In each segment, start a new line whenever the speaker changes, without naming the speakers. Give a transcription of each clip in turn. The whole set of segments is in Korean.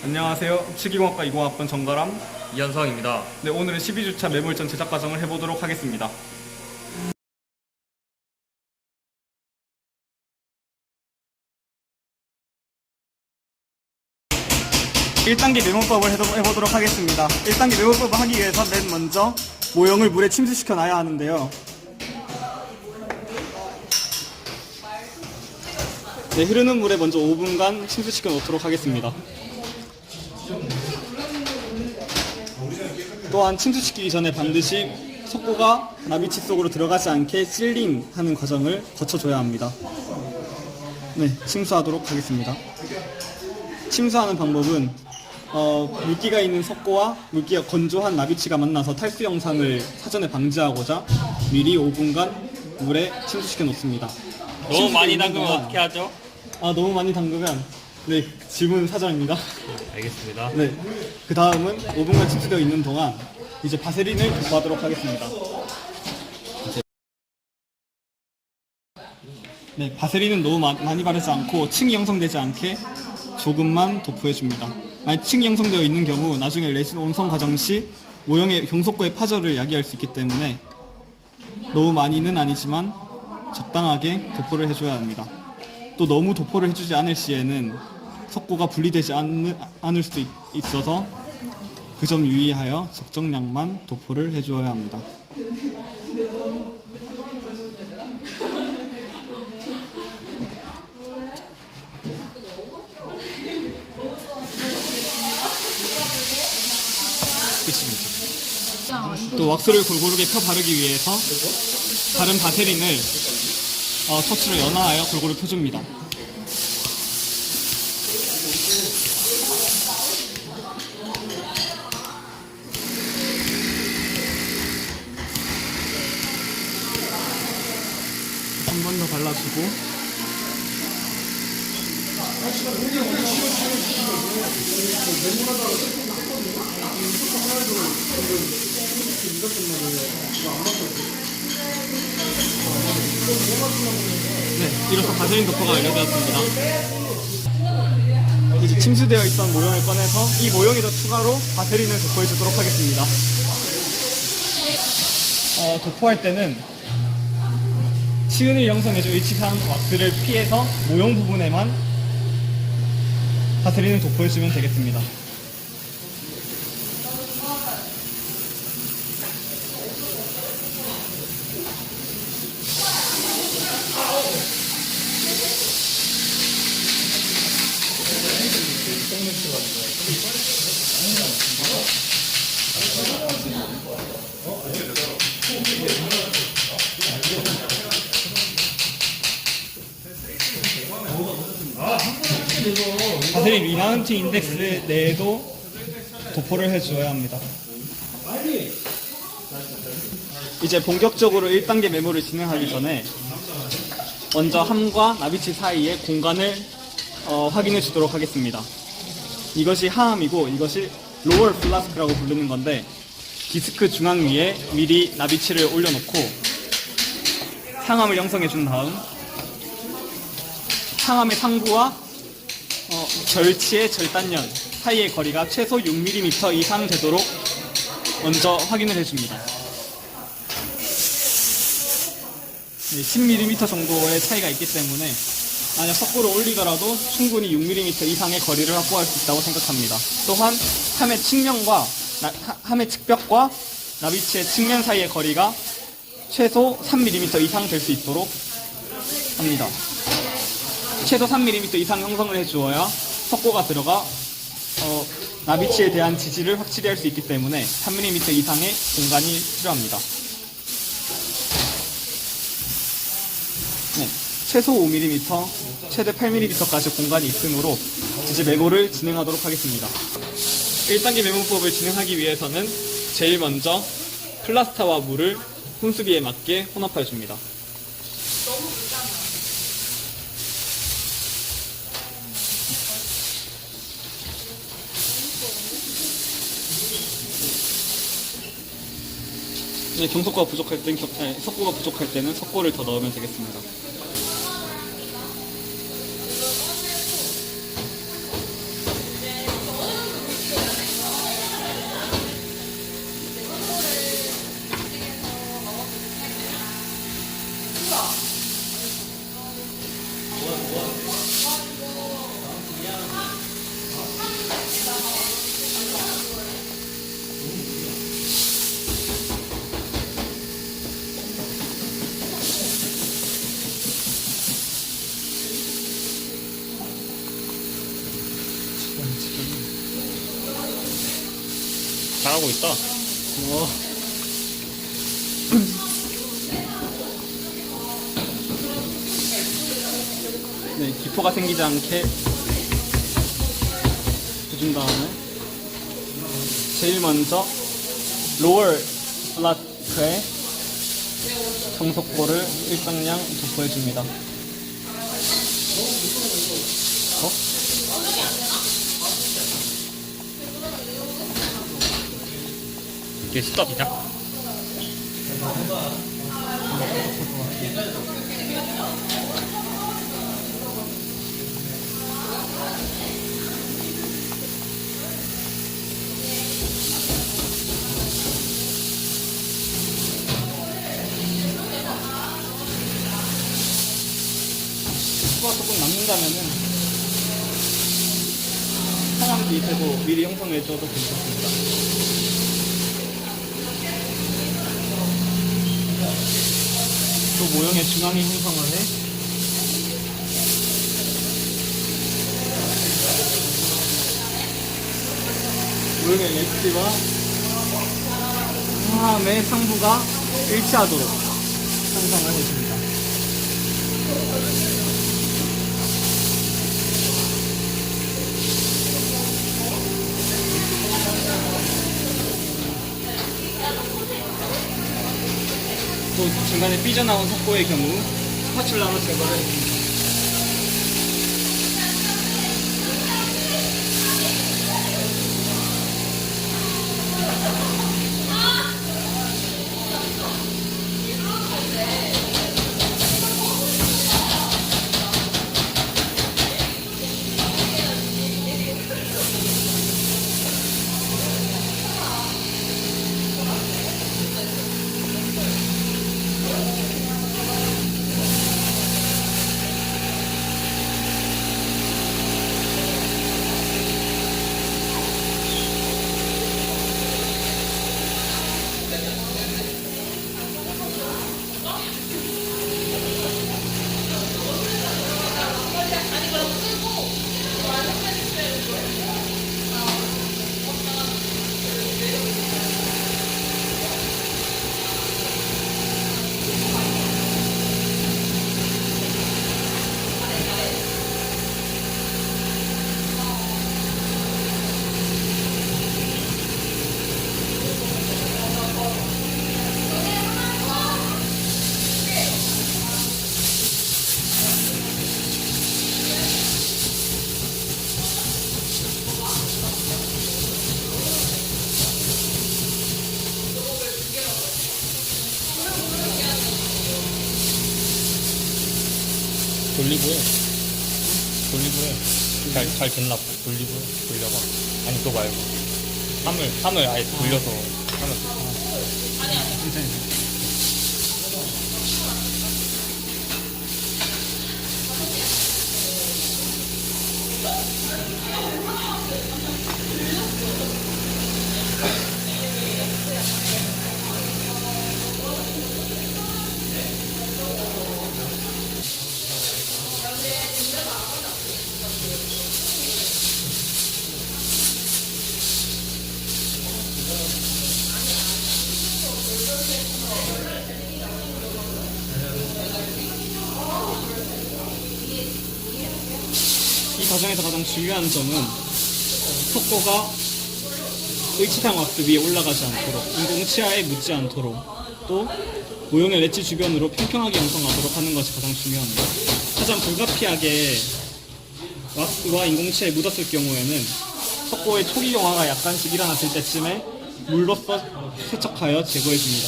안녕하세요. 흡치기공학과 20학번 정가람.
이현성입니다.
네, 오늘은 12주차 매몰전 제작 과정을 해보도록 하겠습니다. 1단계 메모법을 해보도록 하겠습니다. 1단계 메모법을 하기 위해서 맨 먼저 모형을 물에 침수시켜 놔야 하는데요. 네, 흐르는 물에 먼저 5분간 침수시켜 놓도록 하겠습니다. 또한 침수시키기 전에 반드시 석고가 나비치 속으로 들어가지 않게 실링하는 과정을 거쳐줘야 합니다. 네, 침수하도록 하겠습니다. 침수하는 방법은 물기가 있는 석고와 물기가 건조한 나비치가 만나서 탈수 현상을 사전에 방지하고자 미리 5분간 물에 침수시켜 놓습니다.
너무 많이 담그면 어떻게 하죠?
너무 많이 담그면 네, 질문 사전입니다.
알겠습니다.
네, 그 다음은 5분간 침수되어 있는 동안 이제 바세린을 도포하도록 하겠습니다. 네, 바세린은 너무 많이 바르지 않고 층이 형성되지 않게 조금만 도포해줍니다. 만약 층이 형성되어 있는 경우 나중에 레진 온성 과정 시 모형의 경속고의 파절을 야기할 수 있기 때문에 너무 많이는 아니지만 적당하게 도포를 해줘야 합니다. 또 너무 도포를 해주지 않을 시에는 석고가 분리되지 않을 수도 있어서 그 점 유의하여 적정량만 도포를 해주어야 합니다. 또 왁스를 골고루게 펴 바르기 위해서 바른 바세린을 토치로 연화하여 골고루 펴줍니다. 한 번 더 발라주고 네, 이로써 바세린 도포가 완료되었습니다. 이제 침수되어 있던 모형을 꺼내서 이 모형에다 추가로 바세린을 도포해 주도록 하겠습니다. 도포할 때는 치은을 형성해줄 의치상 왁스를 피해서 모형 부분에만 바세린을 도포해주면 되겠습니다. 바세린 리나운트 인덱스 내에도 도포를 해주어야 합니다. 이제 본격적으로 1단계 메모를 진행하기 전에 먼저 함과 나비치 사이의 공간을 확인해 주도록 하겠습니다. 이것이 하함이고 이것이 로얼 플라스크라고 부르는 건데 디스크 중앙 위에 미리 나비치를 올려놓고 상함을 형성해 준 다음 상함의 상부와 절치의 절단면 사이의 거리가 최소 6mm 이상 되도록 먼저 확인을 해줍니다. 네, 10mm 정도의 차이가 있기 때문에 만약 석고를 올리더라도 충분히 6mm 이상의 거리를 확보할 수 있다고 생각합니다. 또한 함의 측면과 함의 측벽과 나비치의 측면 사이의 거리가 최소 3mm 이상 될 수 있도록 합니다. 최소 3mm 이상 형성을 해주어야 석고가 들어가 나비치에 대한 지지를 확실히 할 수 있기 때문에 3mm 이상의 공간이 필요합니다. 네, 최소 5mm, 최대 8mm까지 공간이 있으므로 이제 메모를 진행하도록 하겠습니다. 1단계 메모법을 진행하기 위해서는 제일 먼저 플라스타와 물을 혼수기에 맞게 혼합해 줍니다. 이제 석고가 부족할 때는 석고를 더 넣으면 되겠습니다.
잘하고 있다.
네, 기포가 생기지 않게 해준 다음에 제일 먼저 로얼 플라스크에 정석고를 일정량 도포해줍니다.
이게 스톱이다.
수가 조금 남는다면은 상황기 되고 미리 형성해줘도 괜찮습니다. 또 모형의 중앙에 형성을 해 모형의 엣지와 상함의 상부가 일치하도록 형성을 해줍니다. 또 중간에 삐져나온 석고의 경우 스파츌라로 제거를 해줍니다.
돌리고 해. 돌리고 해. 잘 됐나 봐. 돌리고 해. 돌려봐. 아니, 그거 말고. 함을 아예 돌려서 하면 돼.
이 과정에서 가장 중요한 점은 석고가 의치상 왁스 위에 올라가지 않도록, 인공 치아에 묻지 않도록, 또 모형의 렛지 주변으로 평평하게 형성하도록 하는 것이 가장 중요합니다. 하지만 불가피하게 왁스와 인공 치아에 묻었을 경우에는 석고의 초기 용화가 약간씩 일어났을 때쯤에 물로써 세척하여 제거해줍니다.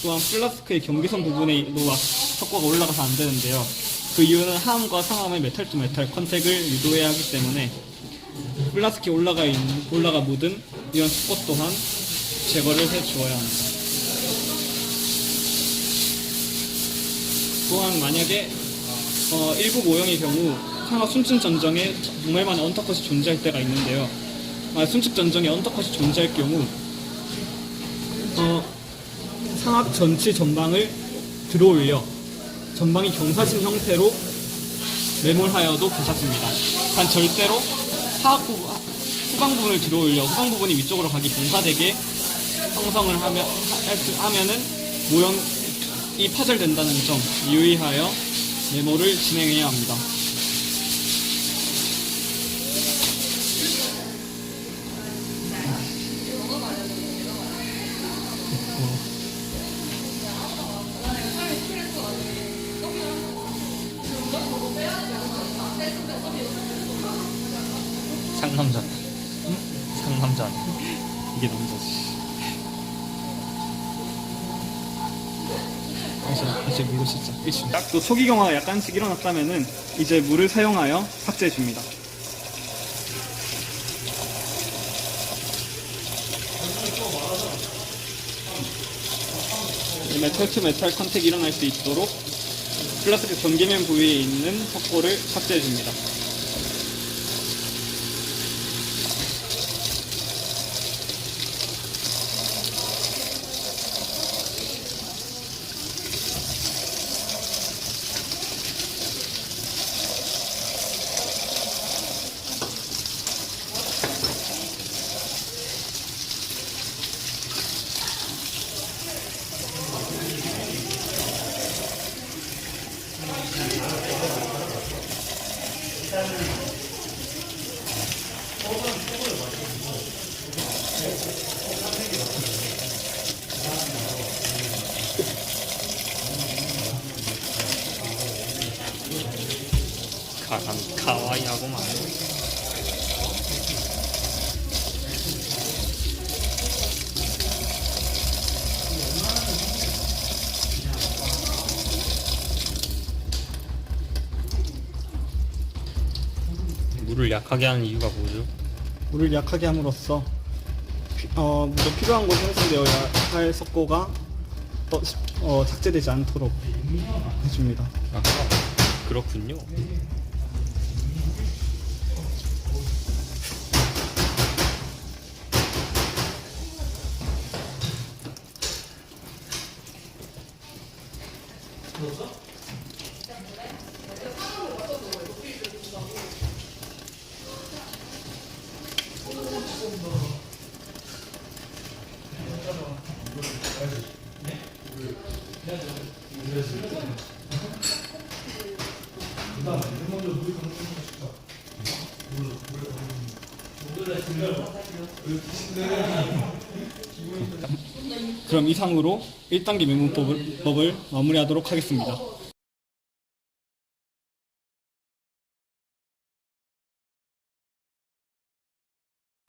또한 플라스크의 경계선 부분에도 석고가 올라가서 안 되는데요. 그 이유는 하함과 상함의 메탈 투 메탈 컨택을 유도해야 하기 때문에 플라스틱이 올라가 묻은 이런 석고 또한 제거를 해 주어야 합니다. 또한 만약에 일부 모형의 경우 상하 순측 전정에 정말만의 언터컷이 존재할 때가 있는데요. 순측 전정에 언터컷이 존재할 경우 상악 전치 전방을 들어올려 전방이 경사진 형태로 매몰하여도 괜찮습니다. 단 절대로 후방 부분을 들어 올려 후방 부분이 위쪽으로 가기 분사되게 형성을 하면은 모형이 파절된다는 점 유의하여 메모를 진행해야 합니다.
상남자. 상남자.
이게 남자지. 이제 물로 씻자. 끝입니다. 또 초기경화가 약간씩 일어났다면은 이제 물을 사용하여 삭제해 줍니다. 메탈 투 메탈 컨택이 일어날 수 있도록 플라스틱 전기면 부위에 있는 석고를 삭제해 줍니다.
가와이하고만. 물을 약하게 하는 이유가 뭐죠?
물을 약하게 함으로써 물에 필요한 곳에 형성되어야 할 석고가 삭제되지 않도록 해줍니다.
아, 그렇군요.
그럼 이상으로 1단계 메모법을 마무리하도록 하겠습니다.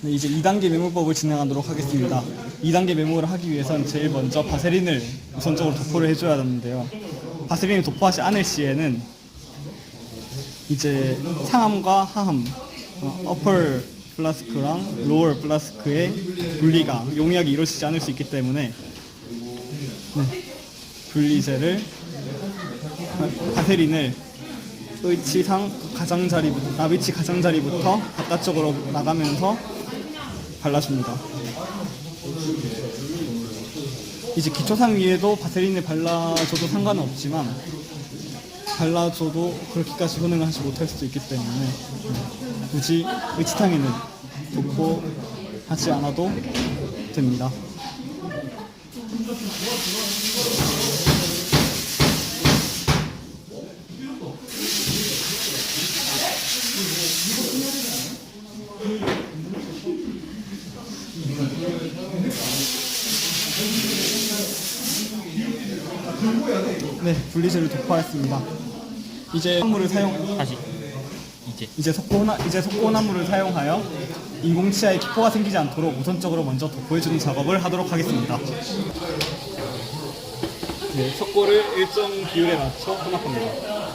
네, 이제 2단계 메모법을 진행하도록 하겠습니다. 2단계 메모를 하기 위해선 제일 먼저 바세린을 우선적으로 도포를 해줘야 하는데요. 바세린을 도포하지 않을 시에는 이제 상함과 하함, 어퍼 플라스크랑 로어 플라스크의 분리가 용이하게 이루어지지 않을 수 있기 때문에 분리제를 바세린을 의치상 가장자리부터 나비치 가장자리부터 바깥쪽으로 나가면서 발라줍니다. 이제 기초상 위에도 바세린을 발라줘도 상관은 없지만 발라줘도 그렇게까지 효능을 하지 못할 수도 있기 때문에 굳이 의치탕에는 도포하지 않아도 됩니다. 네, 분리제를 도포하였습니다. 이제 물을
다시
이제 석고나물을 사용하여 인공치아에 기포가 생기지 않도록 우선적으로 먼저 도포해주는 작업을 하도록 하겠습니다. 네, 석고를 일정 비율에 맞춰 혼합합니다.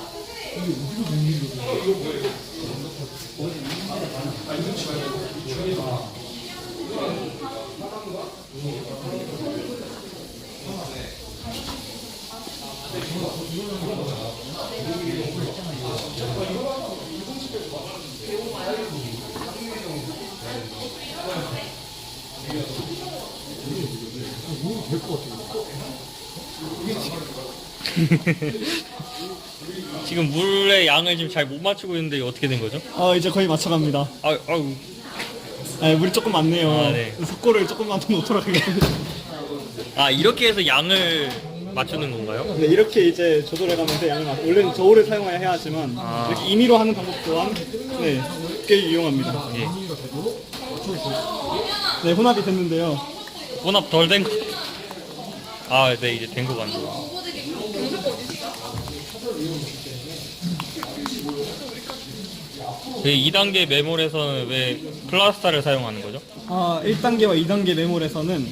지금 물의 양을 지금 잘 못 맞추고 있는데 이게 어떻게 된 거죠?
이제 거의 맞춰갑니다.
아유.
물이 조금 많네요.
네.
석고를 조금만 더 넣도록 하겠습니다.
이렇게 해서 양을 맞추는 건가요?
네, 이렇게 이제 조절해가면서 양을 원래는 저울을 사용해야 하지만 이렇게 임의로 하는 방법 또한 꽤 유용합니다.
예.
네, 혼합이 됐는데요.
혼합 덜 된 거. 네, 이제 된 거 같네요. 그 2단계 메몰에서는 왜 플라스타를 사용하는 거죠?
1단계와 2단계 메몰에서는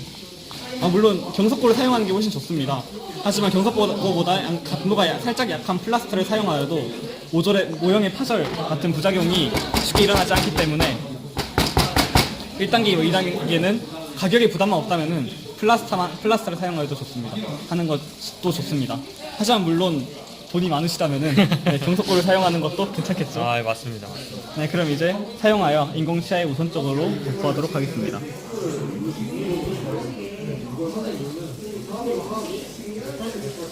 물론 경석고를 사용하는 게 훨씬 좋습니다. 하지만 경석고보다 강도가 살짝 약한 플라스터를 사용하여도 모형의 파절 같은 부작용이 쉽게 일어나지 않기 때문에 1단계와 2단계는 가격에 부담만 없다면은 플라스터를 사용하여도 좋습니다. 하는 것도 좋습니다. 하지만 물론 돈이 많으시다면은 경석고를 사용하는 것도 괜찮겠죠.
맞습니다.
네, 그럼 이제 사용하여 인공치아에 우선적으로 도포하도록 하겠습니다.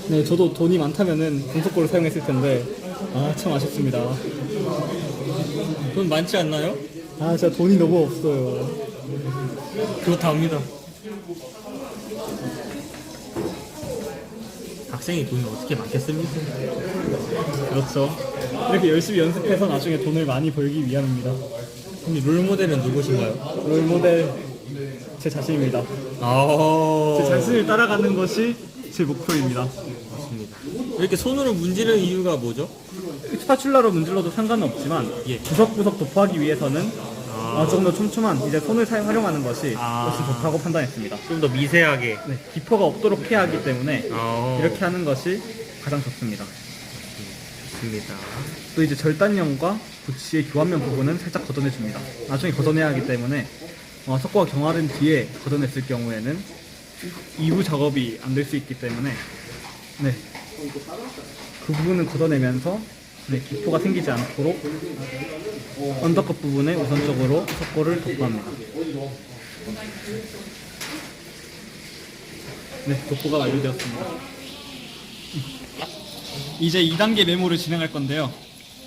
네, 저도 돈이 많다면은 경석고를 사용했을 텐데 참 아쉽습니다.
돈 많지 않나요?
제가 돈이 너무 없어요.
그렇답니다. 학생이 돈을 어떻게 많겠습니까?
그렇죠. 이렇게 열심히 연습해서 나중에 돈을 많이 벌기 위함입니다.
근데 롤모델은 누구신가요?
롤모델 제 자신입니다. 제 자신을 따라가는 것이 제 목표입니다.
맞습니다. 이렇게 손으로 문지르는 이유가 뭐죠?
스파츌라로 문질러도 상관은 없지만 구석구석 도포하기 위해서는 조금 더 촘촘한 이제 손을 활용하는 것이 훨씬 좋다고 판단했습니다.
좀 더 미세하게.
네, 기포가 없도록 해야 하기 때문에
이렇게
이렇게 하는 것이 가장 좋습니다.
좋습니다.
또 이제 절단면과 부치의 교환면 부분은 살짝 걷어내줍니다. 나중에 걷어내야 하기 때문에 석고가 경화된 뒤에 걷어냈을 경우에는 이후 작업이 안 될 수 있기 때문에 그 부분은 걷어내면서 기포가 생기지 않도록 언더컷 부분에 우선적으로 석고를 도포합니다. 도포가 완료되었습니다. 이제 2단계 메모를 진행할 건데요.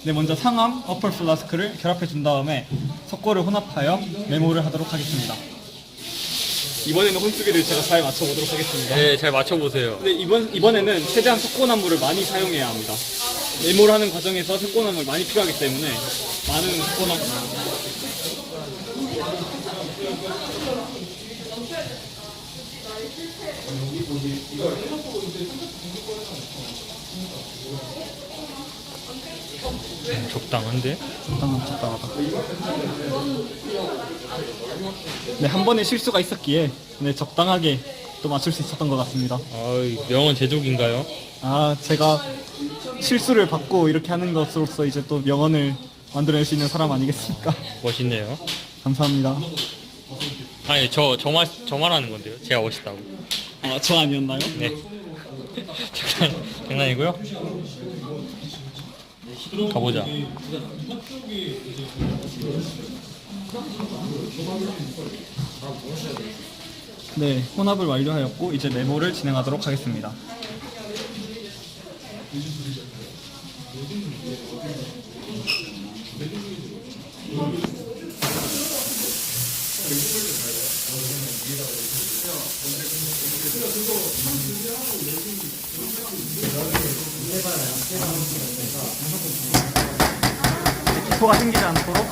먼저 상암, 어펄 플라스크를 결합해 준 다음에 석고를 혼합하여 메모를 하도록 하겠습니다. 이번에는 혼수기를 제가 잘 맞춰보도록 하겠습니다.
네, 잘 맞춰보세요.
이번에는 최대한 석고나무를 많이 사용해야 합니다. 메모를 하는 과정에서 석고나무를 많이 필요하기 때문에 많은 석고나무
적당한데?
적당하다. 한 번의 실수가 있었기에 적당하게 또 맞출 수 있었던 것 같습니다.
명언 제조기인가요?
제가 실수를 받고 이렇게 하는 것으로서 이제 또 명언을 만들어낼 수 있는 사람 아니겠습니까?
멋있네요.
감사합니다.
저 말하는 건데요. 제가 멋있다고.
저 아니었나요?
네. 장난이고요. 가보자.
혼합을 완료하였고 이제 메모를 진행하도록 하겠습니다. 기포가 생기지 않도록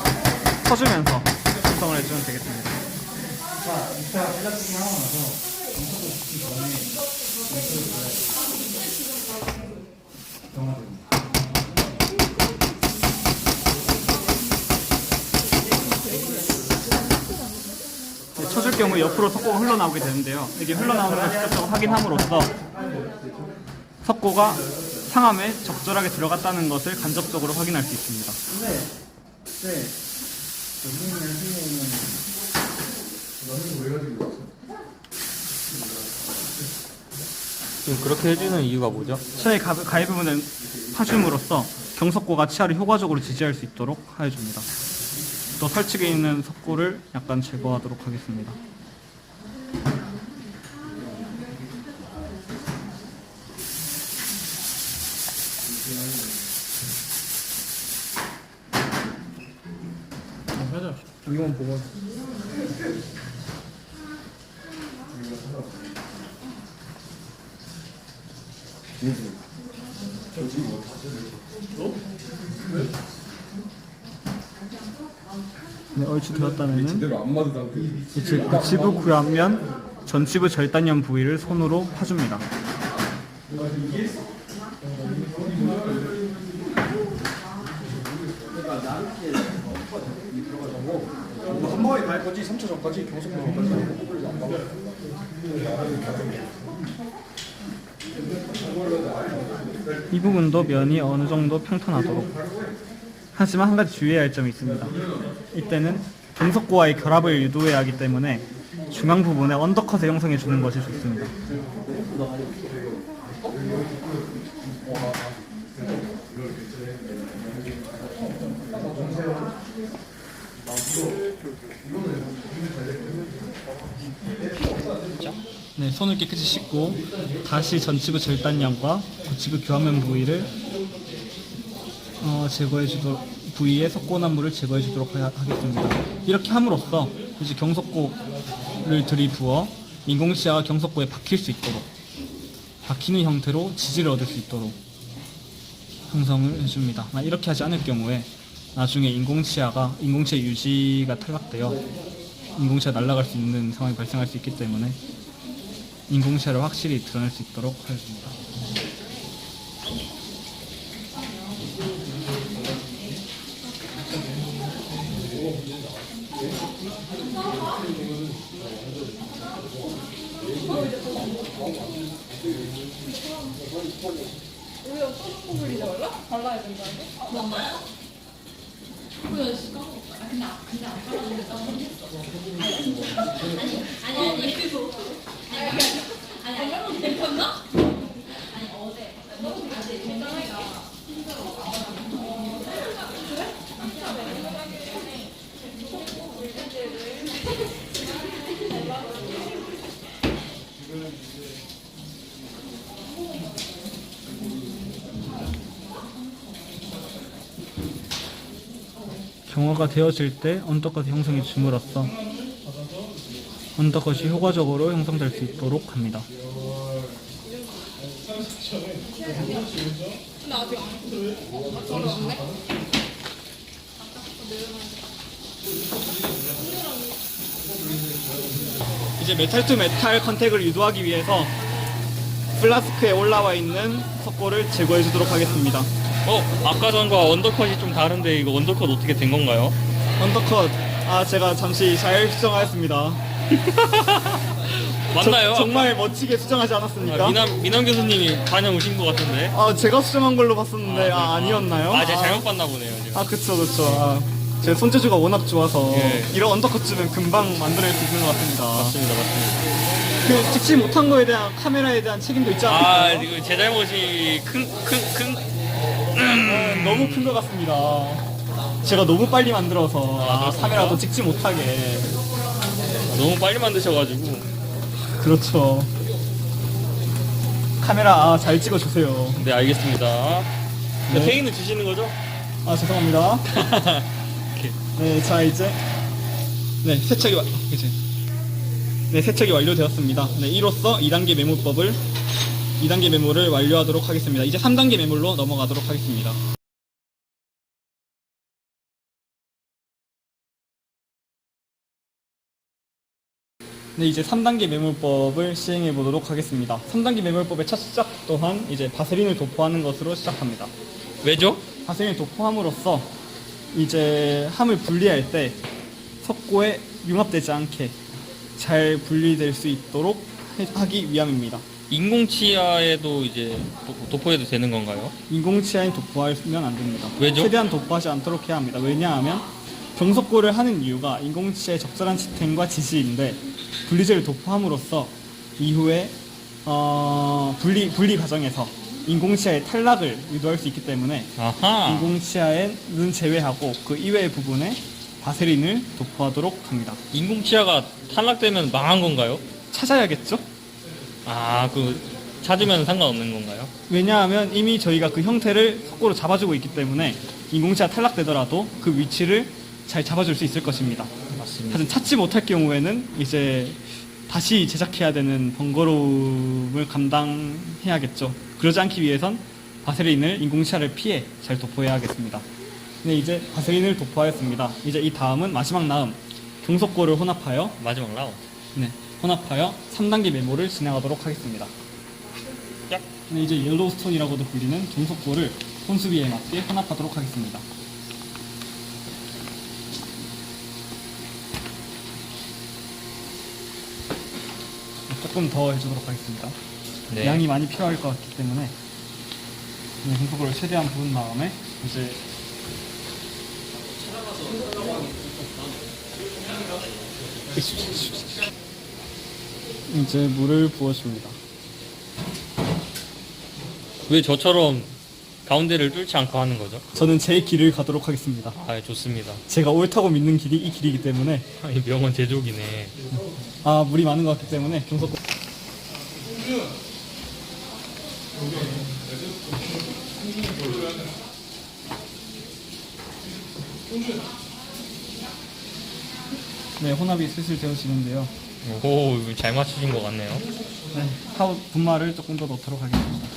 쳐주면서 숙성을 해주면 되겠습니다. 쳐줄 경우에 옆으로 석고가 흘러나오게 되는데요. 이게 흘러나오는 걸 직접적으로 확인함으로써 석고가 상암에 적절하게 들어갔다는 것을 간접적으로 확인할 수 있습니다.
지금 그렇게 해주는 이유가 뭐죠?
치아의 가해 부분을 파줌으로써 경석고가 치아를 효과적으로 지지할 수 있도록 하여줍니다. 또 설치기에 있는 석고를 약간 제거하도록 하겠습니다. 하자. 이거만 보고. 네, 얼추 되었다면은
제대로 안 맞은 상태.
이제 고치부 구연면 전치부 절단면 부위를 손으로 파줍니다.
한 번에 다 할 거지? 3차 전까지 경속도 전까지 안 막아.
이 부분도 면이 어느 정도 평탄하도록. 하지만 한 가지 주의해야 할 점이 있습니다. 이때는 경석고와의 결합을 유도해야 하기 때문에 중앙 부분에 언더컷을 형성해 주는 것이 좋습니다. 네, 손을 깨끗이 씻고 다시 전치부 절단량과 고치부 교환면 부위를 제거해 주도록 부위에 석고나무를 제거해 주도록 하겠습니다. 이렇게 함으로써 이제 경석고를 들이부어 인공치아가 경석고에 박힐 수 있도록 박히는 형태로 지지를 얻을 수 있도록 형성을 해줍니다. 이렇게 하지 않을 경우에 나중에 인공치아 유지가 탈락되어 인공치아 날아갈 수 있는 상황이 발생할 수 있기 때문에 인공치아를 확실히 드러낼 수 있도록 하겠습니다.
우리 어떤 거 그리지 말라? 발라야 된다고? 뭐 말이야? 그래, 시간 없다. 근데 안 발랐는데 나 모르겠어. 아니, 그거. 아니, 안 발라도 괜찮나? 아니, 어제. 어제 괜찮으니까.
경화가 되어질 때 언더컷 형성이 줌으로써 언더컷이 효과적으로 형성될 수 있도록 합니다.
근데 아직 안 들어왔네?
이제 메탈 투 메탈 컨택을 유도하기 위해서 플라스크에 올라와 있는 석고를 제거해 주도록 하겠습니다.
아까 전과 언더컷이 좀 다른데 이거 언더컷 어떻게 된 건가요?
언더컷, 제가 잠시 잘 수정하였습니다.
맞나요?
정말 멋지게 수정하지 않았습니까?
미남 교수님이 다녀오신 것 같은데.
제가 수정한 걸로 봤었는데 아니었나요?
제가 잘못 봤나 보네요. 지금.
그쵸. 제 손재주가 워낙 좋아서
예.
이런 언더컷쯤은 금방 만들어낼 수 있는 것 같습니다.
맞습니다.
그 직접 못한 거에 대한 카메라에 대한 책임도 있지 않을까요?
이거 제 잘못이
너무 큰 것 같습니다. 제가 너무 빨리 만들어서
그렇습니까?
카메라도 찍지 못하게.
너무 빨리 만드셔가지고.
그렇죠. 카메라 잘 찍어주세요.
네, 알겠습니다.
네.
페인은 주시는 거죠?
죄송합니다.
오케이.
네, 자 이제 세척이 세척이 완료되었습니다. 네, 이로써 2단계 메모법을 2단계 메모를 완료하도록 하겠습니다. 이제 3단계 메모로 넘어가도록 하겠습니다. 네, 이제 3단계 메모법을 시행해 보도록 하겠습니다. 3단계 메모법의 첫 시작 또한 이제 바세린을 도포하는 것으로 시작합니다.
왜죠?
바세린을 도포함으로써 이제 함을 분리할 때 석고에 융합되지 않게 잘 분리될 수 있도록 하기 위함입니다.
인공치아에도 이제 도포해도 되는 건가요?
인공치아에 도포하면 안 됩니다.
왜죠?
최대한 도포하지 않도록 해야 합니다. 왜냐하면 경석고를 하는 이유가 인공치아의 적절한 지탱과 지지인데 분리제를 도포함으로써 이후에 분리 과정에서 인공치아의 탈락을 유도할 수 있기 때문에
아하.
인공치아에는 제외하고 그 이외의 부분에 바세린을 도포하도록 합니다.
인공치아가 탈락되면 망한 건가요?
찾아야겠죠?
찾으면 상관없는 건가요?
왜냐하면 이미 저희가 그 형태를 석고로 잡아주고 있기 때문에 인공지가 탈락되더라도 그 위치를 잘 잡아줄 수 있을 것입니다.
맞습니다.
하여튼 찾지 못할 경우에는 이제 다시 제작해야 되는 번거로움을 감당해야겠죠. 그러지 않기 위해선 바세린을 인공시야를 피해 잘 도포해야 하겠습니다. 네, 이제 바세린을 도포하였습니다. 이제 이 다음은 마지막 나음 경속고를 혼합하여
마지막 라운드.
네, 혼합하여 3단계 메모를 진행하도록 하겠습니다.
짝.
네, 이제 옐로우스톤이라고도 불리는 경속고를 혼수비에 맞게 혼합하도록 하겠습니다. 조금 더 해주도록 하겠습니다.
네.
양이 많이 필요할 것 같기 때문에 네, 경속고를 최대한 부은 다음에 이제 물을 부어줍니다.
왜 저처럼 가운데를 뚫지 않고 하는 거죠?
저는 제 길을 가도록 하겠습니다.
아, 좋습니다.
제가 옳다고 믿는 길이 이 길이기 때문에
이 명언 제조기네.
물이 많은 것 같기 때문에 경속고 네, 혼합이 슬슬 되어지는데요.
오, 잘 맞추신 것 같네요.
네, 타우 분말을 조금 더 넣도록 하겠습니다.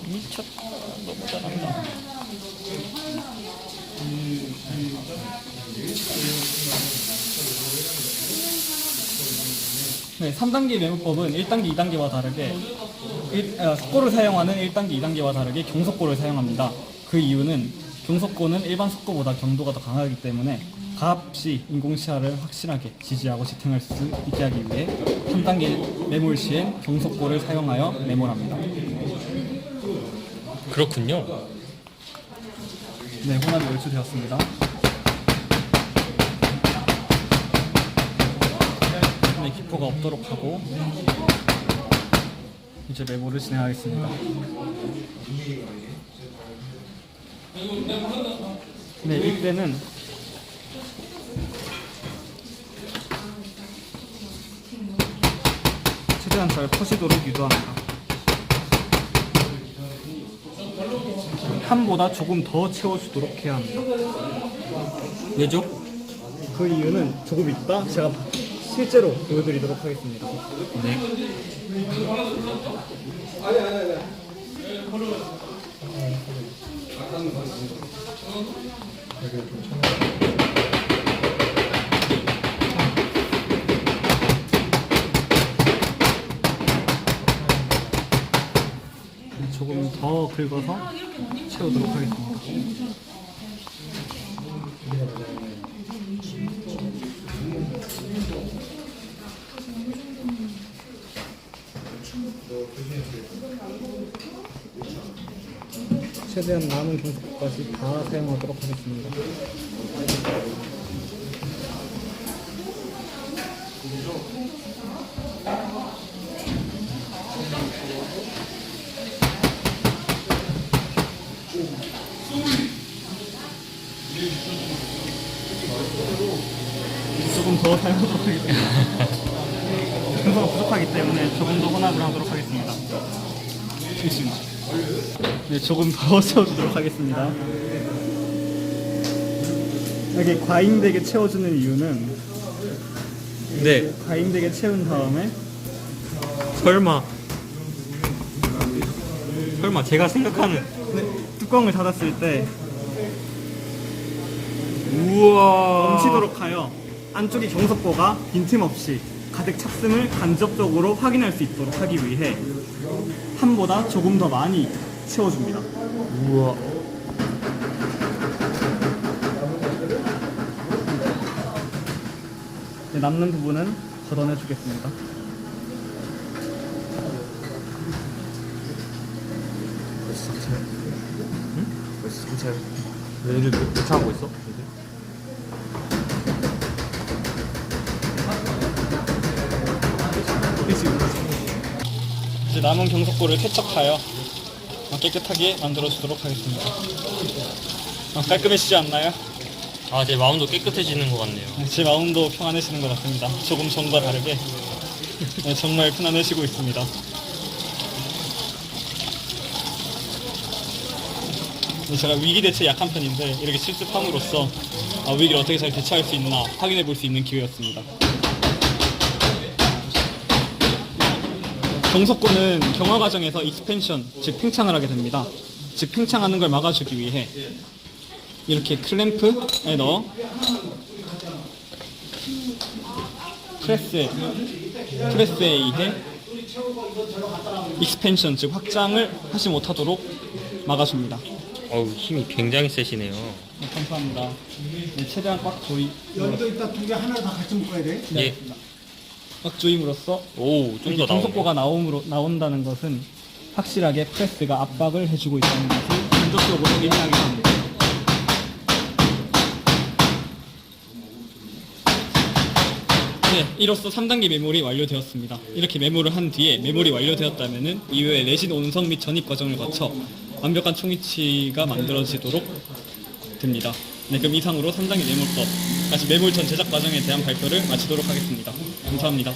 미쳤다. 너무 잘한다.
네, 3단계 메모법은 1단계, 2단계와 다르게 석고를 사용하는 1단계, 2단계와 다르게 경속고를 사용합니다. 그 이유는 경속고는 일반 석고보다 경도가 더 강하기 때문에 가압시 인공시야를 확실하게 지지하고 지탱할 수 있게 하기 위해 3단계 메모를 시엔 경속고를 사용하여 메모를 합니다.
그렇군요.
네, 혼합이 얼추되었습니다. 네, 기포가 없도록 하고 이제 메모를 진행하겠습니다. 네, 이때는 최대한 잘 퍼지도록 유도합니다. 한보다 조금 더 채워주도록 해야 합니다.
왜죠?
그 이유는 조금 있다 제가 실제로 보여드리도록 하겠습니다.
네.
조금 더 긁어서 채우도록 하겠습니다. 최대한 남은 경속까지 다 사용하도록 하겠습니다. 조금 더 사용하도록 하겠습니다. 근거가 부족하기 때문에 조금 더 혼합을 하도록 하겠습니다. 있습니다. 네, 조금 더 채워주도록 하겠습니다. 이렇게 과잉되게 채워주는 이유는
네.
과잉되게 채운 다음에
설마 제가 생각하는
뚜껑을 닫았을 때
우와
넘치도록 하여 안쪽에 경석고가 빈틈없이 가득 찼음을 간접적으로 확인할 수 있도록 하기 위해 판보다 조금 더 많이 채워줍니다.
우와
네, 남는 부분은 걷어내 주겠습니다.
왜 얘들 교차하고 있어?
이제 남은 경석고를 세척하여 깨끗하게 만들어주도록 하겠습니다. 깔끔해지지 않나요?
아, 제 마음도 깨끗해지는 것 같네요.
제 마음도 평안해지는 것 같습니다. 조금 전과 다르게 네, 정말 편안해지고 있습니다. 네, 제가 위기 대처에 약한 편인데 이렇게 실습함으로써 위기를 어떻게 잘 대처할 수 있나 확인해 볼 수 있는 기회였습니다. 경석고는 경화 과정에서 익스펜션, 즉 팽창을 하게 됩니다. 즉 팽창하는 걸 막아주기 위해 이렇게 클램프에 넣어 프레스에 의해 익스펜션, 즉 확장을 하지 못하도록 막아줍니다.
어우, 힘이 굉장히 세시네요.
네, 감사합니다. 네, 최대한 꽉 조임,
여기도 이따 두 개 하나 다 같이 묶어야 돼.
예.
꽉 조임으로써
오, 좀 더 나오네.
경속고가 나온다는 것은 확실하게 프레스가 압박을 해주고 있다는 것을 간접적으로 의미하게 됩니다. 네, 이로써 3단계 메모리 완료되었습니다. 이렇게 메모를 한 뒤에 메모리 완료되었다면 이후에 레진 온성 및 전입 과정을 거쳐 완벽한 총위치가 만들어지도록 됩니다. 네, 그럼 이상으로 3단계 메모법, 다시 메모리 전 제작 과정에 대한 발표를 마치도록 하겠습니다. 감사합니다.